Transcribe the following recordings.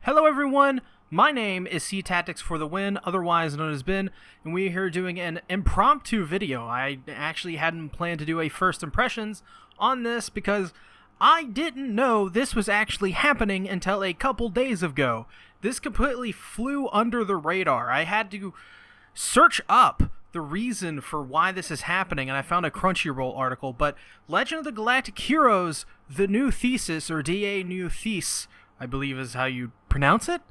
Hello everyone, my name is SeaTactics for the win, otherwise known as Ben, and we are here doing an impromptu video. I actually hadn't planned to do a first impressions on this because I didn't know this was actually happening until a couple days ago. This completely flew under the radar. I had to search up the reason for why this is happening, and I found a Crunchyroll article, but Legend of the Galactic Heroes, the new thesis, or DA New Thesis, I believe is how you pronounce it,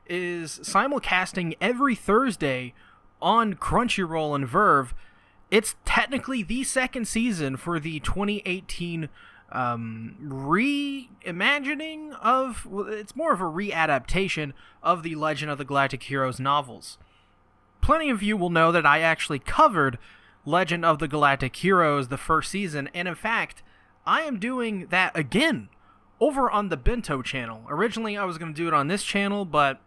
is simulcasting every Thursday on Crunchyroll and Verve. It's technically the second season for the 2018 reimagining of, well, it's more of a readaptation of the Legend of the Galactic Heroes novels. Plenty of you will know that I actually covered Legend of the Galactic Heroes the first season, and in fact, I am doing that again over on the Bento channel. Originally, I was going to do it on this channel, but,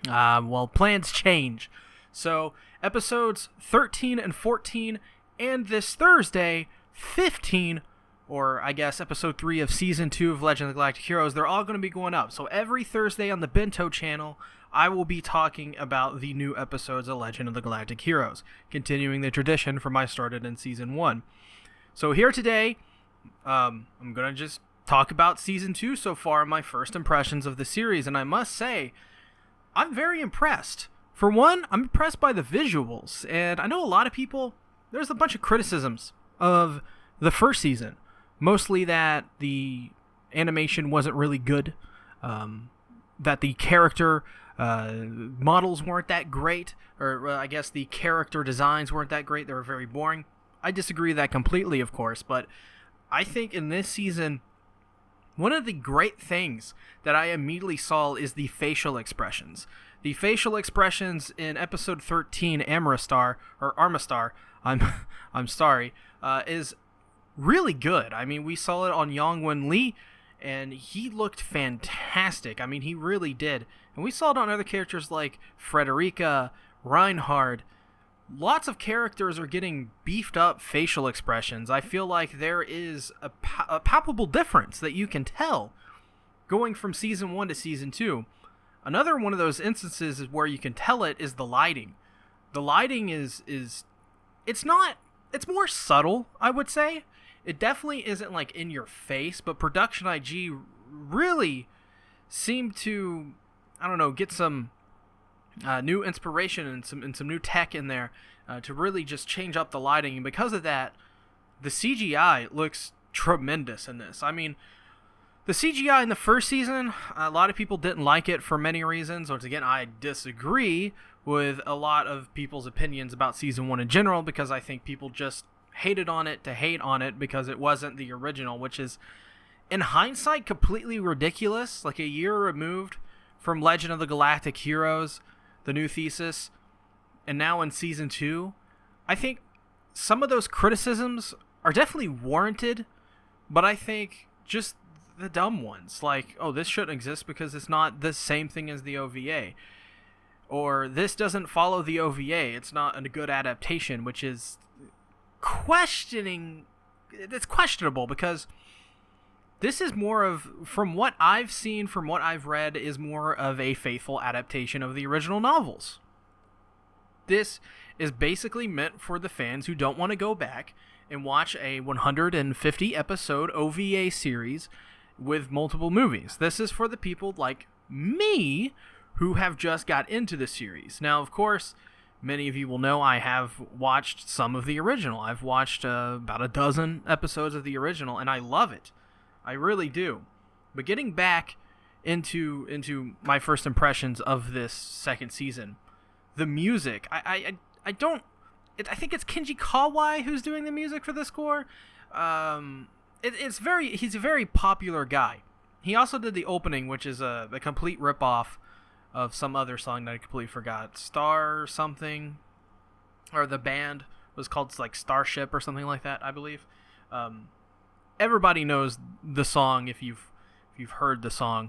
plans change. So, episodes 13 and 14, and this Thursday, 15, or I guess episode 3 of Season 2 of Legend of the Galactic Heroes, they're all going to be going up. So, every Thursday on the Bento channel, I will be talking about the new episodes of Legend of the Galactic Heroes, continuing the tradition from I started in Season 1. So, here today, I'm going to just talk about Season 2 so far, my first impressions of the series, and I must say, I'm very impressed. For one, I'm impressed by the visuals, and I know a lot of people, there's a bunch of criticisms of the first season, mostly that the animation wasn't really good, that the character models weren't that great, or I guess the character designs weren't that great, they were very boring. I disagree with that completely, of course, but I think in this season, one of the great things that I immediately saw is the facial expressions. The facial expressions in episode 13, Armistar, I'm sorry, is really good. I mean, we saw it on Yongwon Lee, and he looked fantastic. I mean, he really did. And we saw it on other characters like Frederica, Reinhard. Lots of characters are getting beefed up facial expressions. I feel like there is a palpable difference that you can tell going from Season 1 to Season 2. Another one of those instances is where you can tell it is the lighting. The lighting is it's more subtle, I would say. It definitely isn't like in your face, but Production IG really seemed to, I don't know, get some new inspiration and some new tech in there to really just change up the lighting, and because of that, the CGI looks tremendous in this. I mean, the CGI in the first season, a lot of people didn't like it for many reasons. Once again, I disagree with a lot of people's opinions about Season 1 in general, because I think people just hated on it to hate on it because it wasn't the original, which is, in hindsight, completely ridiculous. Like, a year removed from Legend of the Galactic Heroes, the new thesis, and now in Season 2, I think some of those criticisms are definitely warranted, but I think just the dumb ones, like, oh, this shouldn't exist because it's not the same thing as the OVA, or this doesn't follow the OVA, it's not a good adaptation, which is it's questionable, because this is more of, from what I've seen, from what I've read, is more of a faithful adaptation of the original novels. This is basically meant for the fans who don't want to go back and watch a 150-episode OVA series with multiple movies. This is for the people like me who have just got into the series. Now, of course, many of you will know I have watched some of the original. I've watched about a dozen episodes of the original, and I love it. I really do. But getting back into my first impressions of this second season, the music, I think it's Kenji Kawai who's doing the music for the score. He's a very popular guy. He also did the opening, which is a complete ripoff of some other song that I completely forgot. Star something, or the band was called like Starship or something like that, I believe. Everybody knows the song if you've heard the song,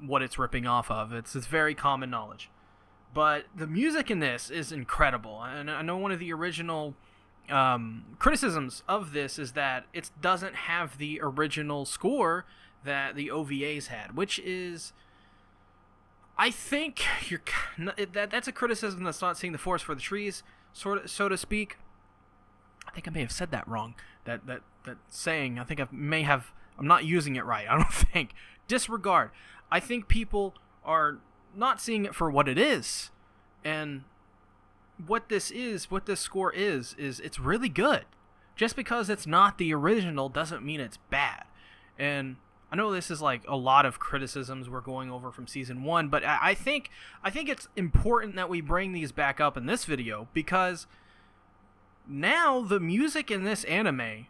what it's ripping off of. It's very common knowledge. But the music in this is incredible, and I know one of the original criticisms of this is that it doesn't have the original score that the OVAs had, which is I think that's a criticism that's not seeing the forest for the trees, so to speak. I think I may have said that wrong. That saying, I think I'm not using it right. I don't think. Disregard. I think people are not seeing it for what it is. And what this score is it's really good. Just because it's not the original doesn't mean it's bad. And I know this is like a lot of criticisms we're going over from season 1, but I think it's important that we bring these back up in this video, because now the music in this anime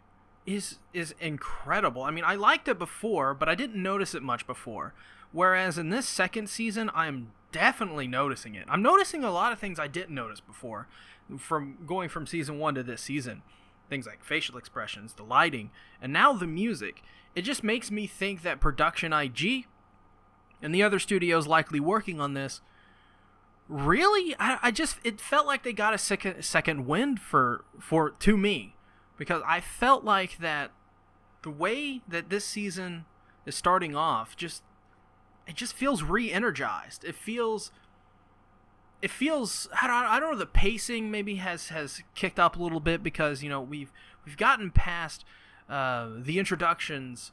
is incredible. I mean, I liked it before, but I didn't notice it much before. Whereas in this second season, I'm definitely noticing it. I'm noticing a lot of things I didn't notice before, from going from season 1 to this season. Things like facial expressions, the lighting, and now the music. It just makes me think that Production IG and the other studios likely working on this, really, it felt like they got a second wind to me, because I felt like that the way that this season is starting off, it just feels re-energized. It feels I don't know, the pacing maybe has kicked up a little bit, because we've gotten past the introductions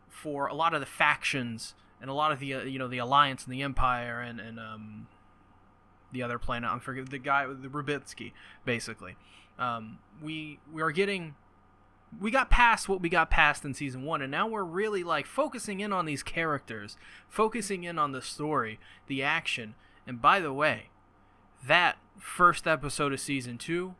for a lot of the factions and a lot of the the Alliance and the Empire and the other planet. I'm forgetting the guy, the Rubitsky, basically. We got past what we got past in season 1, and now we're really like focusing in on these characters, focusing in on the story, the action. And by the way, that first episode of season 2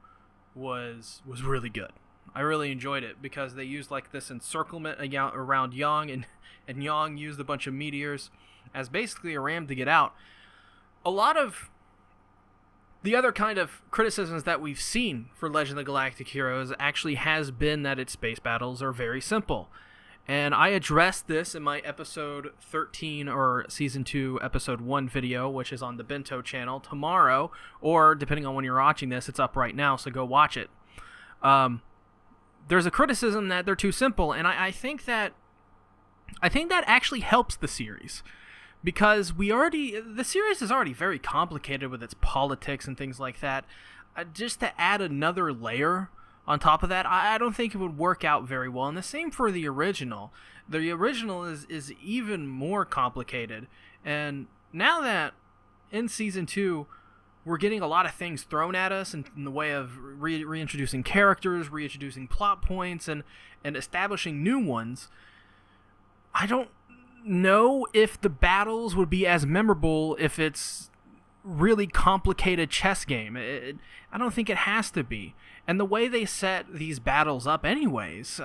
was really good. I really enjoyed it, because they used like this encirclement around Yang, and Yang used a bunch of meteors as basically a ram to get out. A lot of the other kind of criticisms that we've seen for Legend of the Galactic Heroes actually has been that its space battles are very simple. And I addressed this in my episode 13 or season 2 episode 1 video, which is on the Bento channel tomorrow, or depending on when you're watching this, it's up right now, so go watch it. There's a criticism that they're too simple, and I think that actually helps the series, because the series is already very complicated with its politics and things like that. Just to add another layer on top of that, I don't think it would work out very well. And the same for the original. The original is even more complicated, and now that in season 2 we're getting a lot of things thrown at us in the way of reintroducing characters, reintroducing plot points, and establishing new ones, I don't know if the battles would be as memorable if it's really complicated chess game. I don't think it has to be. And the way they set these battles up anyways,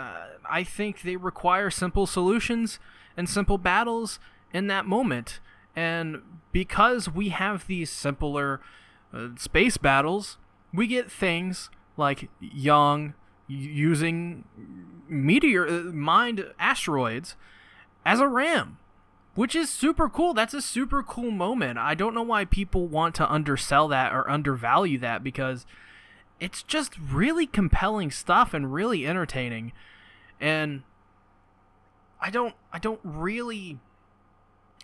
I think they require simple solutions and simple battles in that moment. And because we have these simpler space battles, we get things like Yang using mined asteroids as a ram, which is super cool. That's a super cool moment. I don't know why people want to undersell that or undervalue that, because it's just really compelling stuff and really entertaining. And I don't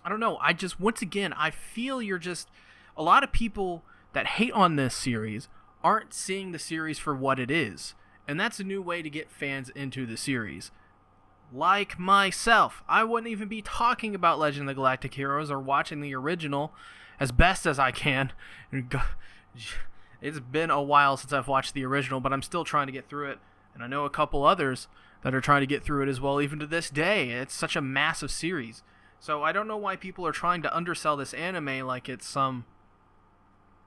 know. Once again, I feel a lot of people that hate on this series aren't seeing the series for what it is. And that's a new way to get fans into the series. Like myself, I wouldn't even be talking about Legend of the Galactic Heroes or watching the original as best as I can. It's been a while since I've watched the original, but I'm still trying to get through it. And I know a couple others that are trying to get through it as well, even to this day. It's such a massive series. So I don't know why people are trying to undersell this anime like it's some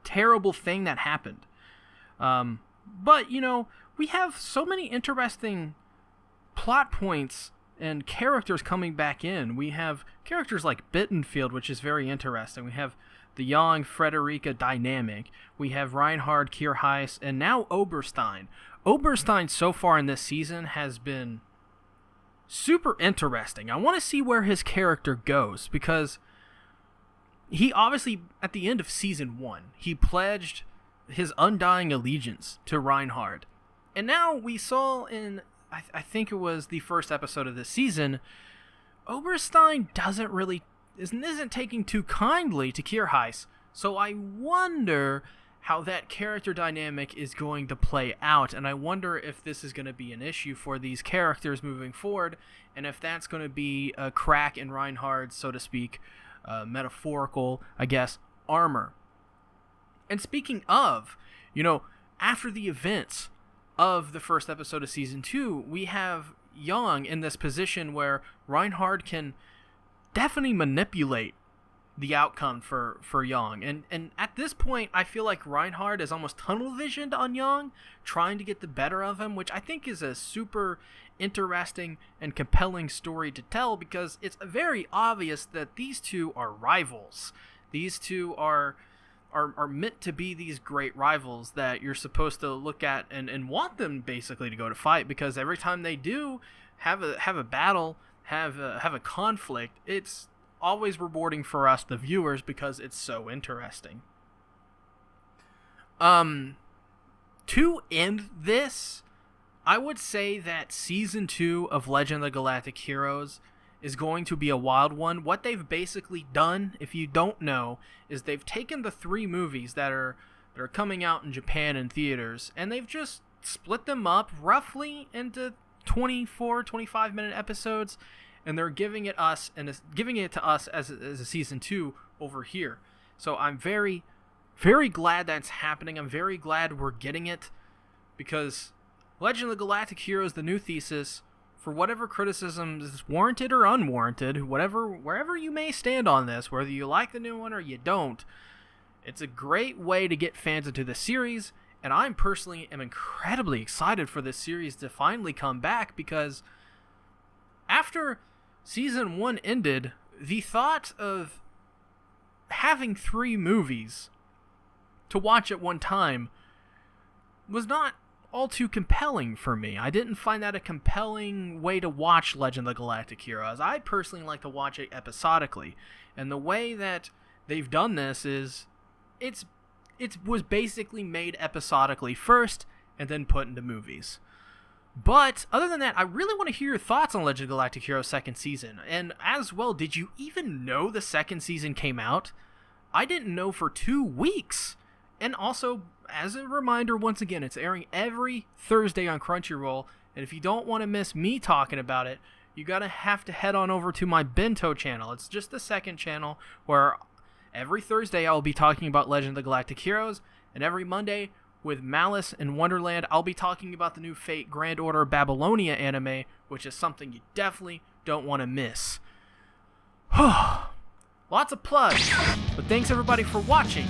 terrible thing that happened. But, we have so many interesting plot points and characters coming back in. We have characters like Bittenfield, which is very interesting. We have the Yang Frederica dynamic. We have Reinhard, Kierheis, and now Oberstein. Oberstein so far in this season has been super interesting. I want to see where his character goes, because he obviously, at the end of season 1, he pledged his undying allegiance to Reinhard. And now we saw in, I think it was the first episode of this season, Oberstein doesn't really isn't taking too kindly to Kirheis. So I wonder how that character dynamic is going to play out, and I wonder if this is going to be an issue for these characters moving forward, and if that's going to be a crack in Reinhardt's, so to speak, metaphorical, I guess, armor. And speaking of, after the events of the first episode of Season 2, we have Young in this position where Reinhardt can definitely manipulate the outcome for Yang. And at this point, I feel like Reinhardt is almost tunnel visioned on Yang, trying to get the better of him, which I think is a super interesting and compelling story to tell, because it's very obvious that these two are rivals. These two are meant to be these great rivals that you're supposed to look at and want them basically to go to fight, because every time they do have a battle, have a conflict, it's always rewarding for us, the viewers, because it's so interesting. To end this, I would say that Season 2 of Legend of the Galactic Heroes is going to be a wild one. What they've basically done, if you don't know, is they've taken the 3 movies that are coming out in Japan in theaters, and they've just split them up roughly into 24-25-minute episodes, and they're giving it to us as a Season 2 over here. So I'm very, very glad that's happening. I'm very glad we're getting it, because Legend of the Galactic Heroes, the new thesis, for whatever criticism is warranted or unwarranted, wherever you may stand on this, whether you like the new one or you don't, it's a great way to get fans into the series, and I personally am incredibly excited for this series to finally come back, because after Season 1 ended, the thought of having 3 movies to watch at one time was not all too compelling for me. I didn't find that a compelling way to watch Legend of the Galactic Heroes. I personally like to watch it episodically, and the way that they've done this is it was basically made episodically first and then put into movies. But other than that, I really want to hear your thoughts on Legend of the Galactic Heroes second season. And as well, did you even know the second season came out? I didn't know for 2 weeks. And also, as a reminder, once again, it's airing every Thursday on Crunchyroll. And if you don't want to miss me talking about it, you have to head on over to my Bento channel. It's just the second channel where every Thursday I will be talking about Legend of the Galactic Heroes, and every Monday with Malice in Wonderland, I'll be talking about the new Fate Grand Order Babylonia anime, which is something you definitely don't want to miss. Lots of plugs, but thanks everybody for watching.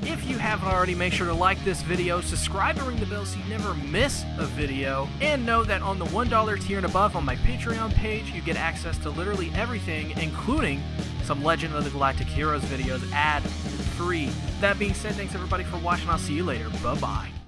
If you haven't already, make sure to like this video, subscribe and ring the bell so you never miss a video, and know that on the $1 tier and above on my Patreon page, you get access to literally everything, including some Legend of the Galactic Heroes videos ad-free. That being said, thanks everybody for watching. I'll see you later. Bye-bye.